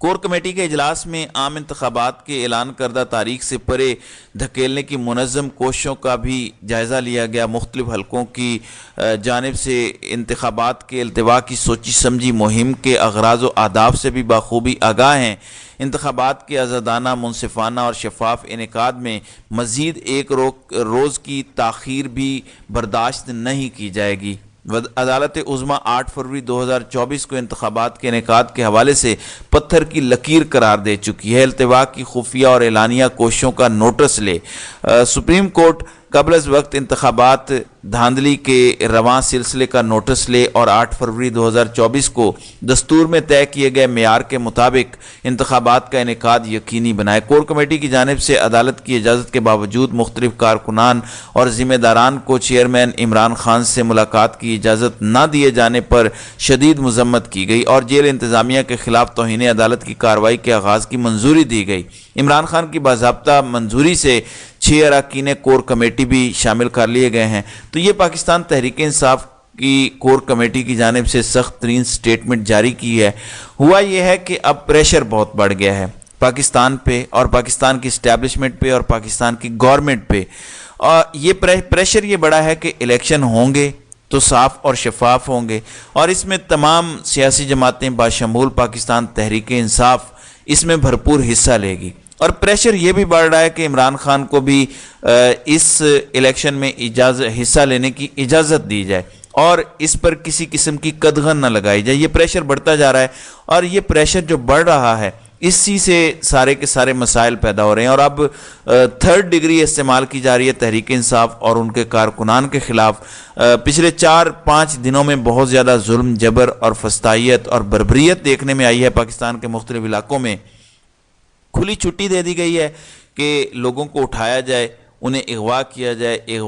Core committee کے اجلاس میں عام انتخابات کے اعلان کردہ تاریخ سے پرے دھکیلنے کی منظم کوششوں کا بھی جائزہ لیا گیا۔ مختلف حلقوں کی جانب سے انتخابات کے التوا کی سوچی سمجھی مہم کے اغراض و اہداف سے بھی بخوبی آگاہ ہیں۔ انتخابات کے آزادانہ، منصفانہ اور شفاف انعقاد میں مزید ایک روز کی تاخیر بھی برداشت نہیں کی جائے گی۔ عدالت عظمیٰ 8 فروری 2024 کو انتخابات کے انعقاد کے حوالے سے پتھر کی لکیر قرار دے چکی ہے۔ التوا کی خفیہ اور اعلانیہ کوششوں کا نوٹس لے۔ سپریم کورٹ قبل از وقت انتخابات دھاندلی کے رواں سلسلے کا نوٹس لے اور 8 فروری 2024 کو دستور میں طے کیے گئے معیار کے مطابق انتخابات کا انعقاد یقینی بنائے۔ کور کمیٹی کی جانب سے عدالت کی اجازت کے باوجود مختلف کارکنان اور ذمہ داران کو چیئرمین عمران خان سے ملاقات کی اجازت نہ دیے جانے پر شدید مذمت کی گئی اور جیل انتظامیہ کے خلاف توہین عدالت کی کارروائی کے آغاز کی منظوری دی گئی۔ عمران خان کی باضابطہ منظوری سے 6 اراکین کور کمیٹی بھی شامل کر لیے گئے ہیں۔ تو یہ پاکستان تحریک انصاف کی کور کمیٹی کی جانب سے سخت ترین سٹیٹمنٹ جاری کی ہے۔ ہوا یہ ہے کہ اب پریشر بہت بڑھ گیا ہے پاکستان پہ اور پاکستان کی اسٹیبلشمنٹ پہ اور پاکستان کی گورنمنٹ پہ، اور یہ پریشر یہ بڑا ہے کہ الیکشن ہوں گے تو صاف اور شفاف ہوں گے اور اس میں تمام سیاسی جماعتیں بشمول پاکستان تحریک انصاف اس میں بھرپور حصہ لے گی۔ اور پریشر یہ بھی بڑھ رہا ہے کہ عمران خان کو بھی اس الیکشن میں حصہ لینے کی اجازت دی جائے اور اس پر کسی قسم کی قدغن نہ لگائی جائے۔ یہ پریشر بڑھتا جا رہا ہے اور یہ پریشر جو بڑھ رہا ہے اسی سے سارے کے سارے مسائل پیدا ہو رہے ہیں، اور اب 3rd ڈگری استعمال کی جا رہی ہے تحریک انصاف اور ان کے کارکنان کے خلاف۔ پچھلے 4-5 دنوں میں بہت زیادہ ظلم، جبر اور فسطائیت اور بربریت دیکھنے میں آئی ہے پاکستان کے مختلف علاقوں میں۔ کھلی چھٹی دے دی گئی ہے کہ لوگوں کو اٹھایا جائے، انہیں اغوا کیا جائے،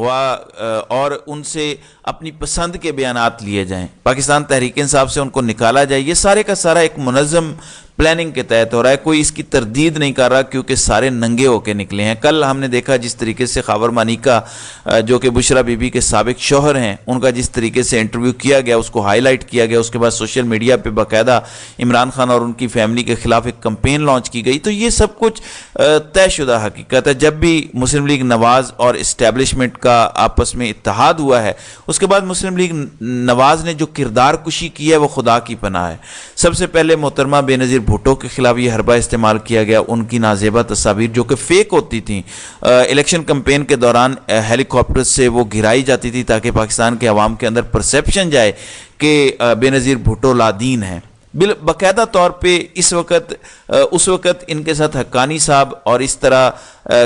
اور ان سے اپنی پسند کے بیانات لیے جائیں، پاکستان تحریک انصاف سے ان کو نکالا جائے۔ یہ سارے کا سارا ایک منظم پلاننگ کے تحت ہو رہا ہے، کوئی اس کی تردید نہیں کر رہا کیونکہ سارے ننگے ہو کے نکلے ہیں۔ کل ہم نے دیکھا جس طریقے سے خاور مانیکا جو کہ بشرا بی بی کے سابق شوہر ہیں، ان کا جس طریقے سے انٹرویو کیا گیا، اس کو ہائی لائٹ کیا گیا، اس کے بعد سوشل میڈیا پہ باقاعدہ عمران خان اور ان کی فیملی کے خلاف ایک کمپین لانچ کی گئی۔ تو یہ سب کچھ طے شدہ حقیقت ہے۔ جب بھی مسلم لیگ نواز اور اسٹیبلشمنٹ کا آپس میں اتحاد ہوا ہے، اس کے بعد مسلم لیگ نواز نے جو کردار کشی کی ہے وہ خدا کی پناہ ہے۔ سب سے پہلے محترمہ بے نظیر بھٹو کے خلاف یہ حربہ استعمال کیا گیا، ان کی نازیبہ تصاویر جو کہ فیک ہوتی تھیں، الیکشن کمپین کے دوران ہیلی کاپٹر سے وہ گرائی جاتی تھی تاکہ پاکستان کے عوام کے اندر پرسیپشن جائے کہ بے نظیر بھٹو لادین ہیں۔ باقاعدہ طور پہ اس وقت ان کے ساتھ حقانی صاحب اور اس طرح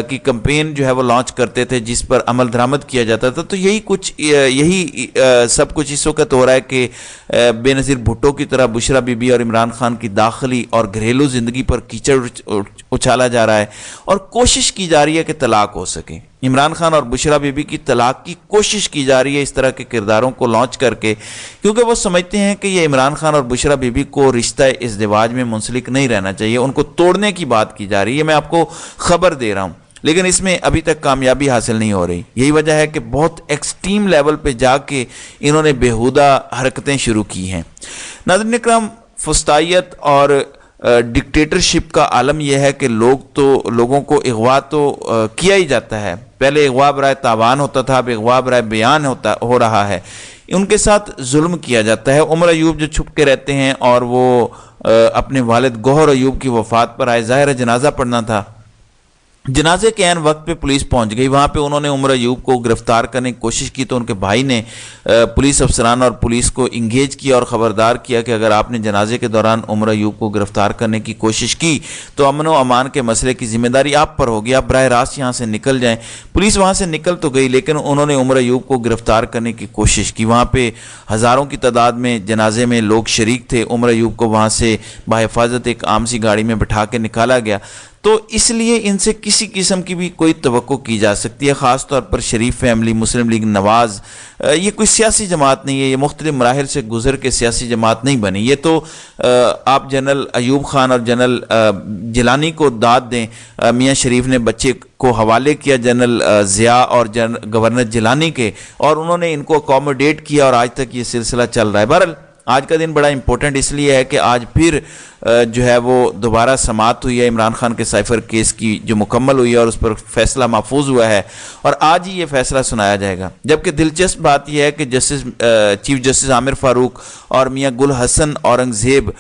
کی کمپین جو ہے وہ لانچ کرتے تھے جس پر عمل درآمد کیا جاتا تھا۔ تو یہی سب کچھ اس وقت ہو رہا ہے کہ بے نظیر بھٹو کی طرح بشرا بی بی اور عمران خان کی داخلی اور گھریلو زندگی پر کیچڑ اچھالا جا رہا ہے اور کوشش کی جا رہی ہے کہ طلاق ہو سکے۔ عمران خان اور بشرا بی بی کی طلاق کی کوشش کی جا رہی ہے اس طرح کے کرداروں کو لانچ کر کے، کیونکہ وہ سمجھتے ہیں کہ یہ عمران خان اور بشرا بی بی کو رشتہ ازدواج میں منسلک نہیں رہنا چاہیے، ان کو توڑنے کی بات کی جا رہی ہے۔ میں آپ کو خبر دے رہا ہوں، لیکن اس میں ابھی تک کامیابی حاصل نہیں ہو رہی۔ یہی وجہ ہے کہ بہت ایکسٹریم لیول پہ جا کے انہوں نے بیہودہ حرکتیں شروع کی ہیں۔ ناظرین اکرام، فسطائیت اور ڈکٹیٹرشپ کا عالم یہ ہے کہ لوگوں کو اغوا تو کیا ہی جاتا ہے۔ پہلے اغوا برائے تاوان ہوتا تھا، اب اغوا برائے بیان ہو رہا ہے۔ ان کے ساتھ ظلم کیا جاتا ہے۔ عمر ایوب جو چھپ کے رہتے ہیں اور وہ اپنے والد گوہر ایوب کی وفات پر آئے، ظاہر ہے جنازہ پڑھنا تھا، جنازے کے عین وقت پہ پولیس پہنچ گئی، وہاں پہ انہوں نے عمر ایوب کو گرفتار کرنے کی کوشش کی تو ان کے بھائی نے پولیس افسران اور پولیس کو انگیج کیا اور خبردار کیا کہ اگر آپ نے جنازے کے دوران عمر ایوب کو گرفتار کرنے کی کوشش کی تو امن و امان کے مسئلے کی ذمہ داری آپ پر ہوگی، آپ براہ راست یہاں سے نکل جائیں۔ پولیس وہاں سے نکل تو گئی لیکن انہوں نے عمر ایوب کو گرفتار کرنے کی کوشش کی۔ وہاں پہ ہزاروں کی تعداد میں جنازے میں لوگ شریک تھے۔ عمر ایوب کو وہاں سے بحفاظت ایک عام سی گاڑی میں بٹھا کے نکالا گیا۔ تو اس لیے ان سے کسی قسم کی بھی کوئی توقع کی جا سکتی ہے، خاص طور پر شریف فیملی، مسلم لیگ نواز، یہ کوئی سیاسی جماعت نہیں ہے، یہ مختلف مراحل سے گزر کے سیاسی جماعت نہیں بنی۔ یہ تو آپ جنرل ایوب خان اور جنرل جیلانی کو داد دیں، میاں شریف نے بچے کو حوالے کیا جنرل ضیاء اور گورنر جیلانی کے، اور انہوں نے ان کو اکوموڈیٹ کیا اور آج تک یہ سلسلہ چل رہا ہے۔ بہرحال آج کا دن بڑا امپورٹنٹ اس لیے ہے کہ آج پھر جو ہے وہ دوبارہ سماعت ہوئی ہے عمران خان کے سائفر کیس کی، جو مکمل ہوئی ہے اور اس پر فیصلہ محفوظ ہوا ہے، اور آج ہی یہ فیصلہ سنایا جائے گا۔ جبکہ دلچسپ بات یہ ہے کہ چیف جسٹس عامر فاروق اور میاں گل حسن اورنگزیب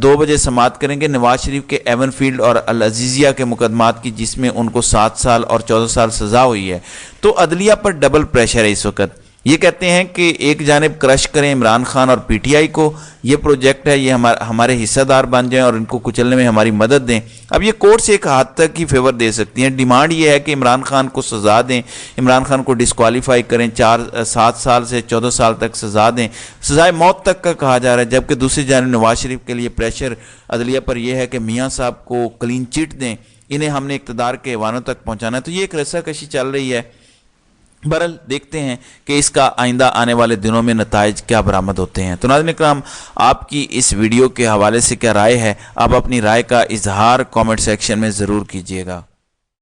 2 بجے سماعت کریں گے نواز شریف کے ایون فیلڈ اور العزیزیہ کے مقدمات کی، جس میں ان کو 7 سال اور 14 سال سزا ہوئی ہے۔ تو عدلیہ پر ڈبل پریشر ہے اس وقت۔ یہ کہتے ہیں کہ ایک جانب کرش کریں عمران خان اور پی ٹی آئی کو، یہ پروجیکٹ ہے، یہ ہمارے حصہ دار بن جائیں اور ان کو کچلنے میں ہماری مدد دیں۔ اب یہ کورٹ سے ایک حد تک ہی فیور دے سکتی ہیں۔ ڈیمانڈ یہ ہے کہ عمران خان کو سزا دیں، عمران خان کو ڈسکوالیفائی کریں، 7 سال سے 14 سال تک سزا دیں، سزائے موت تک کا کہا جا رہا ہے۔ جبکہ دوسری جانب نواز شریف کے لیے پریشر عدلیہ پر یہ ہے کہ میاں صاحب کو کلین چٹ دیں، انہیں ہم نے اقتدار کے ایوانوں تک پہنچانا ہے۔ تو یہ ایک رسہ کشی چل رہی ہے۔ بہرحال دیکھتے ہیں کہ اس کا آئندہ آنے والے دنوں میں نتائج کیا برآمد ہوتے ہیں۔ تو ناظرین اکرام، آپ کی اس ویڈیو کے حوالے سے کیا رائے ہے؟ آپ اپنی رائے کا اظہار کامنٹ سیکشن میں ضرور کیجیے گا۔